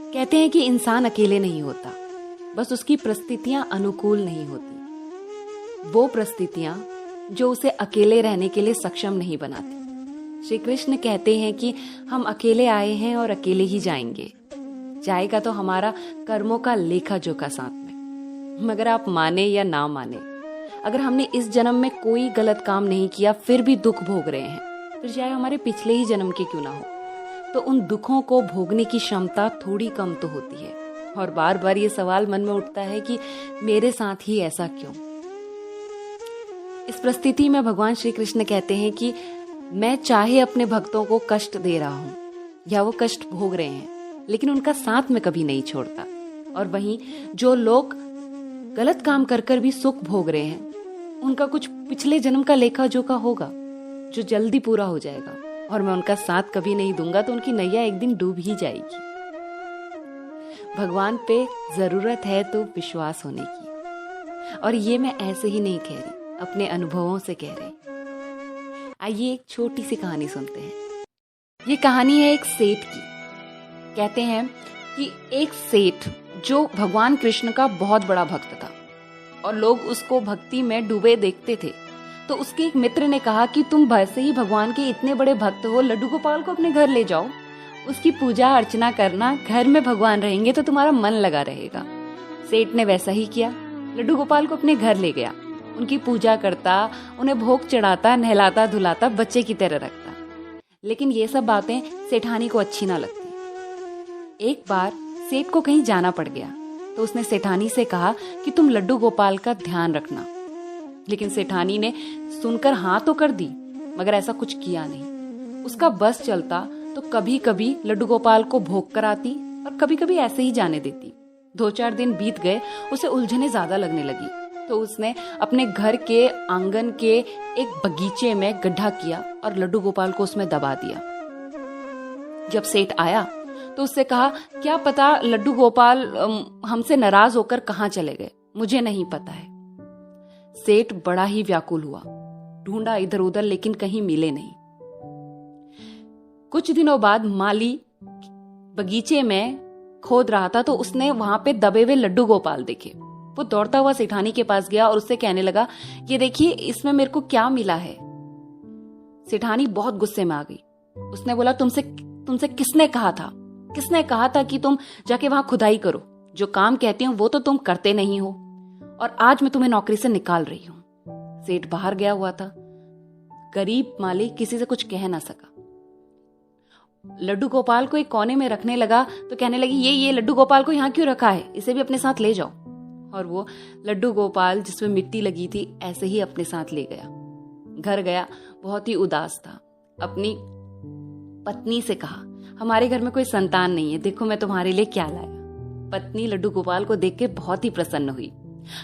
कहते हैं कि इंसान अकेले नहीं होता, बस उसकी परिस्थितियां अनुकूल नहीं होती, वो परिस्थितियां जो उसे अकेले रहने के लिए सक्षम नहीं बनाती। श्री कृष्ण कहते हैं कि हम अकेले आए हैं और अकेले ही जाएंगे। जाएगा तो हमारा कर्मों का लेखा जोखा साथ में। मगर आप माने या ना माने, अगर हमने इस जन्म में कोई गलत काम नहीं किया फिर भी दुख भोग रहे हैं, फिर चाहे हमारे पिछले ही जन्म के क्यों ना हो, तो उन दुखों को भोगने की क्षमता थोड़ी कम तो होती है। और बार बार ये सवाल मन में उठता है कि मेरे साथ ही ऐसा क्यों। इस परिस्थिति में भगवान श्री कृष्ण कहते हैं कि मैं चाहे अपने भक्तों को कष्ट दे रहा हूं या वो कष्ट भोग रहे हैं, लेकिन उनका साथ में कभी नहीं छोड़ता। और वहीं जो लोग गलत काम कर कर भी सुख भोग रहे हैं, उनका कुछ पिछले जन्म का लेखा जोखा होगा जो जल्दी पूरा हो जाएगा, और मैं उनका साथ कभी नहीं दूंगा तो उनकी नैया एक दिन डूब ही जाएगी। भगवान पे जरूरत है तो विश्वास होने की, और ये मैं ऐसे ही नहीं कह रही, अपने अनुभवों से कह रही। आइए एक छोटी सी कहानी सुनते हैं। ये कहानी है एक सेठ की। कहते हैं कि एक सेठ जो भगवान कृष्ण का बहुत बड़ा भक्त था और लोग उसको भक्ति में डूबे देखते थे, तो उसके एक मित्र ने कहा कि तुम वैसे ही भगवान के इतने बड़े भक्त हो, लड्डू गोपाल को अपने घर ले जाओ, उसकी पूजा अर्चना करना, घर में भगवान रहेंगे तो तुम्हारा मन लगा रहेगा। सेठ ने वैसा ही किया, लड्डू गोपाल को अपने घर ले गया, उनकी पूजा करता, उन्हें भोग चढ़ाता, नहलाता धुलाता, बच्चे की तरह रखता। लेकिन ये सब बातें सेठानी को अच्छी ना लगती। एक बार सेठ को कहीं जाना पड़ गया, तो उसने सेठानी से कहा कि तुम लड्डू गोपाल का ध्यान रखना। लेकिन सेठानी ने सुनकर हाँ तो कर दी, मगर ऐसा कुछ किया नहीं। उसका बस चलता तो कभी कभी लड्डू गोपाल को भोग कराती और कभी कभी ऐसे ही जाने देती। 2-4 दिन बीत गए, उसे उलझने ज्यादा लगने लगी, तो उसने अपने घर के आंगन के एक बगीचे में गड्ढा किया और लड्डू गोपाल को उसमें दबा दिया। जब सेठ आया तो उससे कहा, क्या पता लड्डू गोपाल हमसे नाराज होकर कहाँ चले गए, मुझे नहीं पता है। सेठ बड़ा ही व्याकुल हुआ, ढूंढा इधर उधर, लेकिन कहीं मिले नहीं। कुछ दिनों बाद माली बगीचे में खोद रहा था, तो उसने वहां पे दबे हुए लड्डू गोपाल देखे। वो दौड़ता हुआ सेठानी के पास गया और उससे कहने लगा, ये देखिए इसमें मेरे को क्या मिला है। सेठानी बहुत गुस्से में आ गई। उसने बोला, तुमसे किसने कहा था कि तुम जाके वहां खुदाई करो, जो काम कहती हूँ वो तो तुम करते नहीं हो, और आज मैं तुम्हें नौकरी से निकाल रही हूं। सेठ बाहर गया हुआ था। गरीब मालिक किसी से कुछ कह ना सका। लड्डू गोपाल को एक कोने में रखने लगा तो कहने लगी, ये लड्डू गोपाल को यहाँ क्यों रखा है, इसे भी अपने साथ ले जाओ। और वो लड्डू गोपाल जिसमें मिट्टी लगी थी ऐसे ही अपने साथ ले गया। घर गया, बहुत ही उदास था। अपनी पत्नी से कहा, हमारे घर में कोई संतान नहीं है, देखो मैं तुम्हारे लिए क्या लाया। पत्नी लड्डू गोपाल को देख के बहुत ही प्रसन्न हुई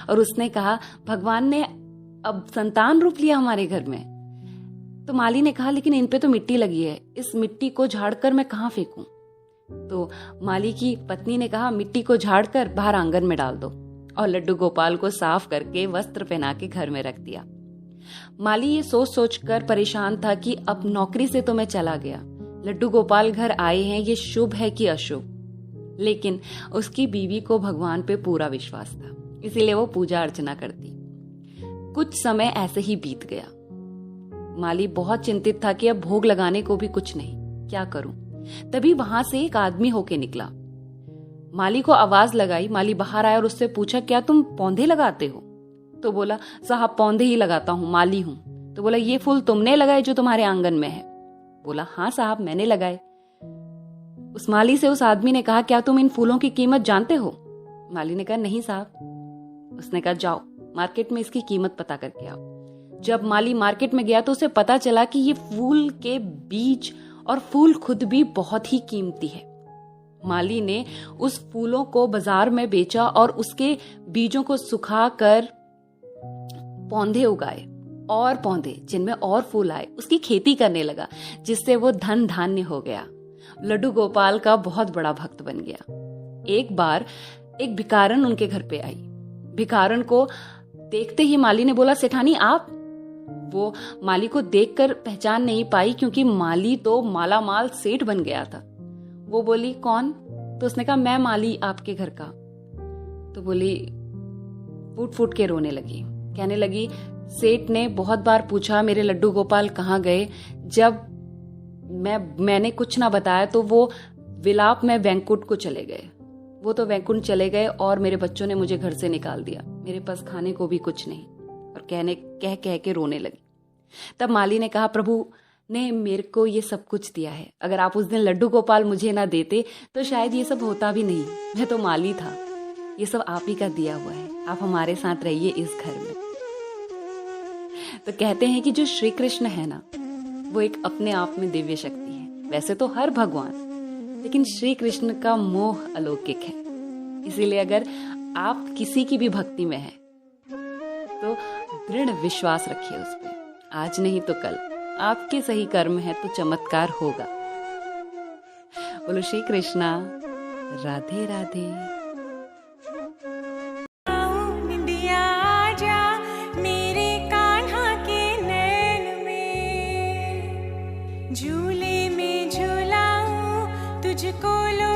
और उसने कहा, भगवान ने अब संतान रूप लिया हमारे घर में। तो माली ने कहा, लेकिन इन पे तो मिट्टी लगी है, इस मिट्टी को झाड़कर मैं कहाँ फेंकूं? तो माली की पत्नी ने कहा, मिट्टी को झाड़कर बाहर आंगन में डाल दो, और लड्डू गोपाल को साफ करके वस्त्र पहना के घर में रख दिया। माली ये सोच कर परेशान था कि अब नौकरी से तो मैं चला गया, लड्डू गोपाल घर आए हैं, ये शुभ है कि अशुभ। लेकिन उसकी बीवी को भगवान पे पूरा विश्वास था, इसीलिए वो पूजा अर्चना करती। कुछ समय ऐसे ही बीत गया। माली बहुत चिंतित था कि अब भोग लगाने को भी कुछ नहीं, क्या करूं। तभी वहां से एक आदमी होके निकला। माली को आवाज लगाई। माली बाहर आया और उससे पूछा, क्या तुम पौधे लगाते हो? तो बोला, साहब पौधे ही लगाता हूँ, माली हूं। तो बोला, ये फूल तुमने लगाए जो तुम्हारे आंगन में है? बोला, हाँ साहब मैंने लगाए। उस माली से उस आदमी ने कहा, क्या तुम इन फूलों की कीमत जानते हो? माली ने कहा, नहीं साहब। उसने कहा, जाओ मार्केट में इसकी कीमत पता करके आओ। जब माली मार्केट में गया तो उसे पता चला कि ये फूल के बीज और फूल खुद भी बहुत ही कीमती है। माली ने उस फूलों को बाजार में बेचा और उसके बीजों को सुखाकर पौधे उगाए, और पौधे जिनमें और फूल आए, उसकी खेती करने लगा, जिससे वो धन धान्य हो गया। लड्डू गोपाल का बहुत बड़ा भक्त बन गया। एक बार एक भिखारन उनके घर पे आई। भिखारन को देखते ही माली ने बोला, सेठानी आप? वो माली को देखकर पहचान नहीं पाई, क्योंकि माली तो माला माल सेठ बन गया था। वो बोली, कौन? तो उसने कहा मैं माली आपके घर का। तो बोली, फूट फूट के रोने लगी, कहने लगी सेठ ने बहुत बार पूछा मेरे लड्डू गोपाल कहाँ गए। जब मैंने कुछ ना बताया तो वो विलाप में वैंकुंठ को चले गए। वो तो वैंकुंठ चले गए और मेरे बच्चों ने मुझे घर से निकाल दिया। मेरे पास खाने को भी कुछ नहीं। और कह कह के रोने लगी। तब माली ने कहा, प्रभु ने मेरे को ये सब कुछ दिया है, अगर आप उस दिन लड्डू गोपाल मुझे ना देते तो शायद ये सब होता भी नहीं। मैं तो माली था, ये सब आप ही का दिया हुआ है, आप हमारे साथ रहिए इस घर में। तो कहते हैं कि जो श्री कृष्ण है ना, वो एक अपने आप में दिव्य शक्ति है। वैसे तो हर भगवान, लेकिन श्री कृष्ण का मोह अलौकिक है। इसीलिए अगर आप किसी की भी भक्ति में हैं तो दृढ़ विश्वास रखिए उस पर। आज नहीं तो कल आपके सही कर्म है तो चमत्कार होगा। बोलो श्री कृष्णा, राधे राधे। झूले में झूलाऊं तुझको लो